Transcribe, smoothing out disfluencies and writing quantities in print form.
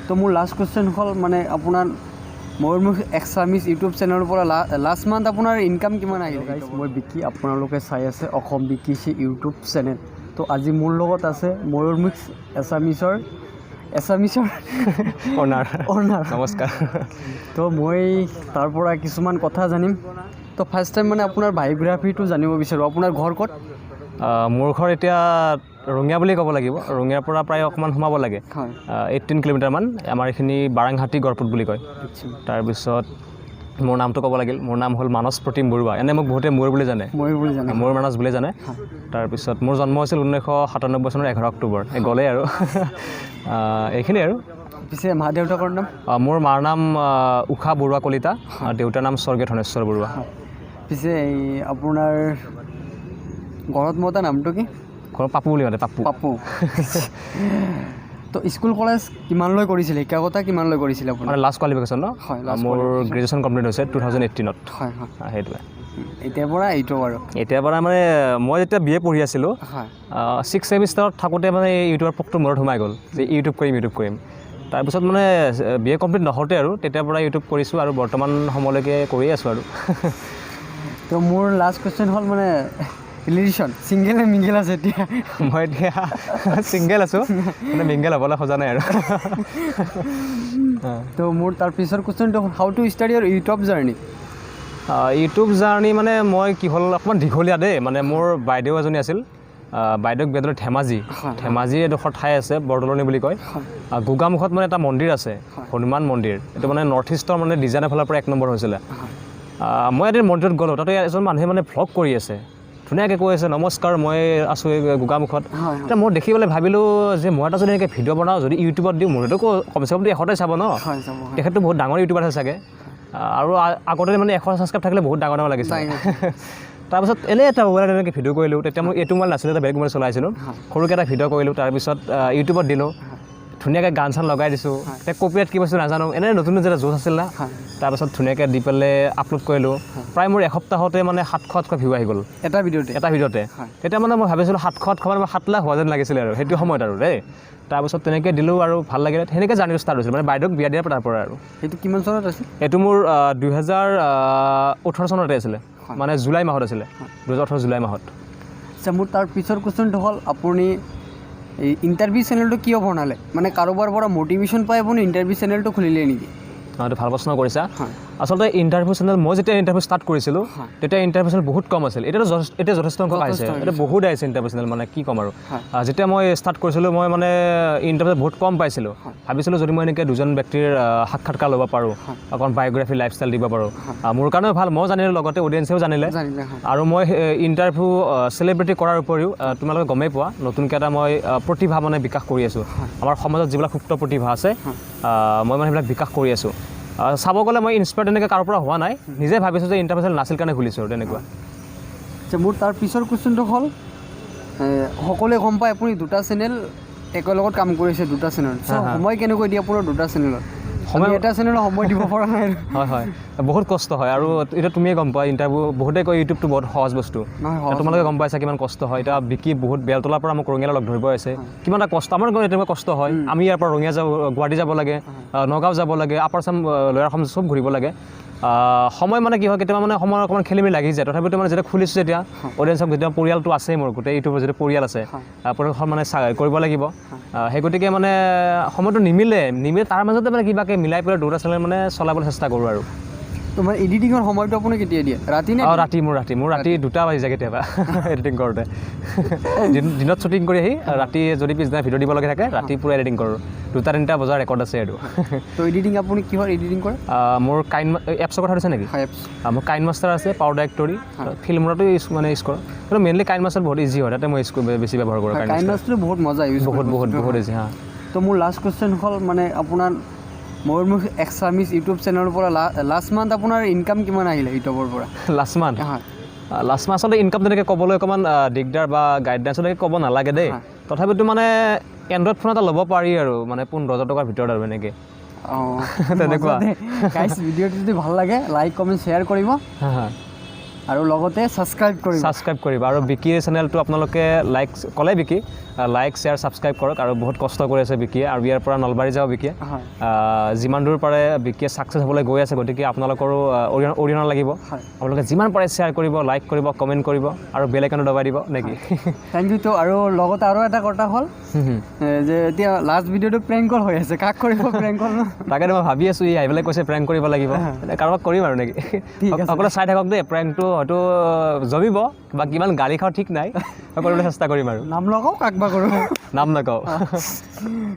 তো মোৰ last question হ'ল মানে আপোনাৰ ময়ূৰমুখ এক্সামিজ ইউটিউব চেনেলৰ পৰা লাষ্ট মান্থ আপোনাৰ ইনকাম কিমান আহিলে? মই বিকি, আপোনালোকে চাই আছে অসম বিকিছে ইউটিউব চেনেল। তো আজি মোৰ লগত আছে ময়ূৰমুখ এছামিছৰ অনাৰ নমস্কাৰ। তো মই তাৰ পৰা কিছুমান কথা জানিম। তো ফাৰ্ষ্ট টাইম মানে আপোনাৰ বায়োগ্ৰাফিটো জানিব বিচাৰোঁ। আপোনাৰ ঘৰ ক'ত? মোৰ ঘৰ এতিয়া ৰঙিয়া বুলি ক'ব লাগিব। ৰঙিয়াৰ পৰা প্ৰায় অকণমান সোমাব লাগে, 18 কিলোমিটাৰমান। আমাৰ এইখিনি বাৰাংহাটী গড়পুত বুলি কয়। তাৰপিছত মোৰ নামটো ক'ব লাগিল। মোৰ নাম হ'ল মানস প্ৰতিম বৰুৱা। এনে মোক বহুতে ময়ূৰ বুলি জানে, ময়ূৰ মানস বুলি জানে। তাৰপিছত মোৰ জন্ম হৈছিল 1997 চনৰ 11 অক্টোবৰ। গ'লেই আৰু এইখিনি আৰু। পিছে মা দেউতাকৰ নাম? মোৰ মাৰ নাম উষা বৰুৱা কলিতা, দেউতাৰ নাম স্বৰ্গীয় ধনেশ্বৰ বৰুৱা। পিছে এই আপোনাৰ ঘৰত মতা নামটো কি? ঘৰত পাপু বুলি মাতে, পাপু। তো স্কুল কলেজ কিমানলৈ কৰিছিলে, শিক্ষাগতা কিমানলৈ কৰিছিলে আপোনাৰ? লাষ্ট কোৱালিফিকেশ্যন ন? হয়, মোৰ গ্ৰেজুৱেশ্যন কমপ্লিট হৈছে 2018ত। হয়। সেইটোৱে। এতিয়াৰ পৰা এইটো আৰু এতিয়াৰ পৰা মানে মই যেতিয়া BA পঢ়ি আছিলোঁ, 6th ছেমিষ্টাৰত থাকোঁতে মানে ইউটিউবৰ পোকটো মূৰত সোমাই গ'ল যে ইউটিউব কৰিম। তাৰপিছত মানে BA কমপ্লিট নহওঁতে আৰু তেতিয়াৰ পৰা ইউটিউব কৰিছোঁ আৰু বৰ্তমান সময়লৈকে কৰি আছোঁ আৰু। তো মোৰ লাষ্ট কুৱেশ্যন হ'ল মানে ৰিলেশ্যন ছিংগেল নে মিংগেল আছে এতিয়া? মই এতিয়া ছিংগেল আছোঁ, মানে মিংগেল হ'বলৈ খোজা নাই আৰু। তো মোৰ তাৰ পিছৰ কুৱেশ্যনটো how to start your YouTube journey? YouTube journey মানে মই কি হ'ল অকণমান দীঘলীয়া দেই। মানে মোৰ বাইদেউ এজনী আছিল, বাইদেউক বিয়া দিলোঁ ধেমাজি এডোখৰ ঠাই আছে, বৰদলনি বুলি কয়। গোগামুখত মানে এটা মন্দিৰ আছে, হনুমান মন্দিৰ। এইটো মানে নৰ্থ ইষ্টৰ মানে ডিজাইনৰ ফালৰ পৰা 1 নম্বৰ হৈছিলে। মই এদিন মন্দিৰত গ'লোঁ, তাতে এজন মানুহে মানে ভ্লগ কৰি আছে, ধুনীয়াকৈ কৈ আছে নমস্কাৰ মই আছোঁ এই গোগামুখত। এতিয়া মই দেখি পেলাই ভাবিলোঁ যে মই এটা যদি এনেকৈ ভিডিঅ' বনাওঁ, যদি ইউটিউবত দিওঁ মোৰতো কমচে কমটো 100টাই চাব ন। তেখেতটো বহুত ডাঙৰ ইউটিউবাৰ আছে চাগে, আৰু আগতে মানে 100 ছাবস্ক্ৰাইব থাকিলে বহুত ডাঙৰ লাগিছে। তাৰপিছত এনেই এটা মোবাইলত এনেকৈ ভিডিঅ' কৰিলোঁ। তেতিয়া মোৰ এইটো মোবাইল নাছিলে, এটা বেলেগ মোবাইল চলাইছিলোঁ। সৰুকৈ এটা ভিডিঅ' কৰিলোঁ, তাৰপিছত ইউটিউবত দিলোঁ, ধুনীয়াকৈ গান চান লগাই দিছোঁ। এতিয়া কপিৰাইট কি বস্তু নাজানো, এনেই নতুন যেতিয়া জোচ আছিল না। তাৰপিছত ধুনীয়াকৈ দি পেলাই আপলোড কৰিলোঁ। প্ৰায় মোৰ এসপ্তাহতে মানে 700 ভিউ আহি গ'ল এটা ভিডিঅ'তে। তেতিয়া মানে মই ভাবিছিলোঁ 700 মানে 7 লাখ হোৱা যেন লাগিছিলে আৰু সেইটো সময়ত আৰু দেই। তাৰপিছত তেনেকৈ দিলোঁ আৰু ভাল লাগিলে, সেনেকৈ জাৰ্ণিটো ষ্টাৰ্ট হৈছিল মানে বাইদেউক বিয়া দিয়াৰ তাৰ পৰা আৰু। সেইটো কিমান চনত আছিল? এইটো মোৰ 2018 চনতে আছিলে, মানে জুলাই মাহত আছিলে, 2018 জুলাই মাহত। আচ্ছা, মোৰ তাৰ পিছৰ কুৱেশ্যনটো হ'ল আপুনি এই ইণ্টাৰভিউ চেনেলটো কিয় বনালে? মানে কাৰোবাৰ পৰা মটিভেশ্যন পাই আপুনি ইণ্টাৰভিউ চেনেলটো খুলিলে নেকি? এইটো ভাল প্ৰশ্ন কৰিছা। আচলতে ইণ্টাৰভিউ চেনেল মই যেতিয়া ইণ্টাৰভিউ ষ্টাৰ্ট কৰিছিলোঁ তেতিয়া ইণ্টাৰভিউ চেনেল বহুত কম আছিল। এতিয়া যথেষ্ট সংখ্যক আহিছে, এতিয়া বহুত আহিছে ইণ্টাৰভিউ চেনেল, মানে কি ক'ম আৰু। যেতিয়া মই ষ্টাৰ্ট কৰিছিলোঁ মই মানে ইণ্টাৰভিউ বহুত কম পাইছিলোঁ। ভাবিছিলোঁ যদি মই এনেকৈ দুজন ব্যক্তিৰ সাক্ষাৎকাৰ ল'ব পাৰোঁ, অকণ বায়োগ্ৰাফি লাইফষ্টাইল দিব পাৰোঁ, মোৰ কাৰণেও ভাল, মই জানিলোঁ লগতে অডিয়েঞ্চেও জানিলে। আৰু মই ইণ্টাৰভিউ চেলিব্ৰিটি কৰাৰ উপৰিও তোমালোকে গমেই পোৱা নতুনকৈ এটা মই প্ৰতিভা মানে বিকাশ কৰি আছোঁ। আমাৰ সমাজত যিবিলাক সুপ্ত প্ৰতিভা আছে মই মানে সেইবিলাক বিকাশ কৰি আছোঁ। চাব গ'লে মই ইনস্পায়াৰ্ড তেনেকৈ কাৰোৰ পৰা হোৱা নাই, নিজে ভাবিছোঁ যে ইণ্টাৰভিউ চেনেল নাছিল কাৰণে খুলিছোঁ আৰু তেনেকুৱা। আচ্ছা, মোৰ তাৰ পিছৰ কুৱেশ্যনটো হ'ল সকলোৱে গম পায় আপুনি 2টা চেনেল একেলগত কাম কৰিছে, 2টা চেনেল। সময় কেনেকৈ দিয়ে আপোনাৰ 2টা চেনেলত? সময় এটা চেনেলত সময় দিব পৰা নাই। হয়, বহুত কষ্ট হয়। আৰু এতিয়া তুমিয়ে গম পোৱা ইণ্টাৰভিউ বহুতে কয় ইউটিউবটো বহুত সহজ বস্তু, তোমালোকে গম পাইছা কিমান কষ্ট হয়। এতিয়া বিকি বহুত বেলতলাৰ পৰা মোক ৰঙিয়ালৈ লগ ধৰিব আছে, কিমান এটা কষ্ট আমাৰ তেনেকুৱা কষ্ট হয়। আমি ইয়াৰ পৰা ৰঙিয়া গুৱাহাটী যাব লাগে, নগাঁও যাব লাগে, আপাৰ আছাম লয়াৰ আছাম চব ঘূৰিব লাগে। সময় মানে কি হয় কেতিয়াবা মানে সময় অকণমান খেলিমেলি লাগি যায়। তথাপিতো মানে যেতিয়া খুলিছোঁ যেতিয়া অডিয়েঞ্চক, যেতিয়া পৰিয়ালটো আছেই মোৰ, গোটেই ইউটিউবৰ যিটো পৰিয়াল আছে, পৰিয়ালখন মানে কৰিব লাগিব। সেই গতিকে মানে সময়টো নিমিলে তাৰ মাজতে মানে কিবাকৈ মিলাই পেলাই 2টা চেনেল মানে চলাবলৈ চেষ্টা কৰোঁ আৰু। তোমাৰ এডিটিঙৰ সময়টো আপুনি কেতিয়া দিয়ে? ৰাতি নে? মোৰ ৰাতি 2টা বাজি যায় কেতিয়াবা এডিটিং কৰোঁতে। দিনত শ্বুটিং কৰি আহি ৰাতি যদি পিছদিনা ভিডিঅ' দিব লগা থাকে ৰাতি পুৰা এডিটিং কৰোঁ। 2-3টা বজাৰ ৰেকৰ্ড আছে আৰু। তো এডিটিং আপুনি কিহৰ এডিটিং কৰে? মোৰ কাইন এপছৰ কথা হৈছে নেকি? মোৰ কাইন মাষ্টাৰ আছে, পাৱাৰ ডাইৰেক্টৰী, ফিল্মতো ইউজ কৰোঁ। কিন্তু মেইনলি কাইন মাষ্টাৰ বহুত ইজি হয়, তাতে মই বেছি ব্যৱহাৰ কৰোঁ। কাইন মাষ্টাৰটো বহুত মজা ইউজ, বহুত ইজি। তো মোৰ লাষ্ট কুৱেশ্যন হ'ল মানে আপোনাৰ ময়ূৰমুখ এছামিজ ইউটিউব চেনেলৰ পৰা লাষ্ট মান্থ আপোনাৰ ইনকাম কিমান আহিলে ইউটিউবৰ পৰা? লাষ্ট মান্থ আচলতে ইনকাম তেনেকৈ ক'বলৈ অকণমান দিগদাৰ বা গাইডলাইনছলৈকে ক'ব নালাগে দেই। তথাপিতো মানে এণ্ড্ৰইড ফোন এটা ল'ব পাৰি আৰু মানে 15,000 টকাৰ ভিতৰত আৰু এনেকৈ। তেনেকুৱা। ভিডিঅ'টো যদি ভাল লাগে লাইক কমেণ্ট শ্বেয়াৰ কৰিব। আৰু লগতে ছাবস্ক্ৰাইব কৰিব ছাবস্ক্ৰাইব কৰিব আৰু বিকিৰ চেনেলটো আপোনালোকে লাইক ক'লে বিকি লাইক শ্বেয়াৰ ছাবস্ক্ৰাইব কৰক আৰু বহুত কষ্ট কৰি আছে বিকিয়ে আৰু ইয়াৰ পৰা নলবাৰী যাব বিকিয়ে হয় যিমান দূৰ পাৰে বিকিয়ে ছাকচেছ হ'বলৈ গৈ আছে গতিকে আপোনালোকৰো অৰিহণা লাগিব হয় আপোনালোকে যিমান পাৰে শ্বেয়াৰ কৰিব লাইক কৰিব কমেণ্ট কৰিব আৰু বেল আইকনটো দবাই দিব নেকি থেংক ইউ তো আৰু লগতে আৰু এটা কথা হ'ল যে এতিয়া লাষ্ট ভিডিঅ'টো প্ৰেংক কল হৈ আছে কাক কৰিব প্ৰেংক কল তাকেতো মই ভাবি আছোঁ ই আহি পেলাই কৈছে প্ৰেংক কৰিব লাগিব কাৰোবাক কৰিম আৰু নেকি সকলোৱে চাই থাকক দেই প্ৰেংকটো হয়তো জমিব বা কিমান গালি খাওঁ ঠিক নাই কৰিবলৈ চেষ্টা কৰিম আৰু নাম লগাওঁ কাক বা কৰোঁ নাম নকওঁ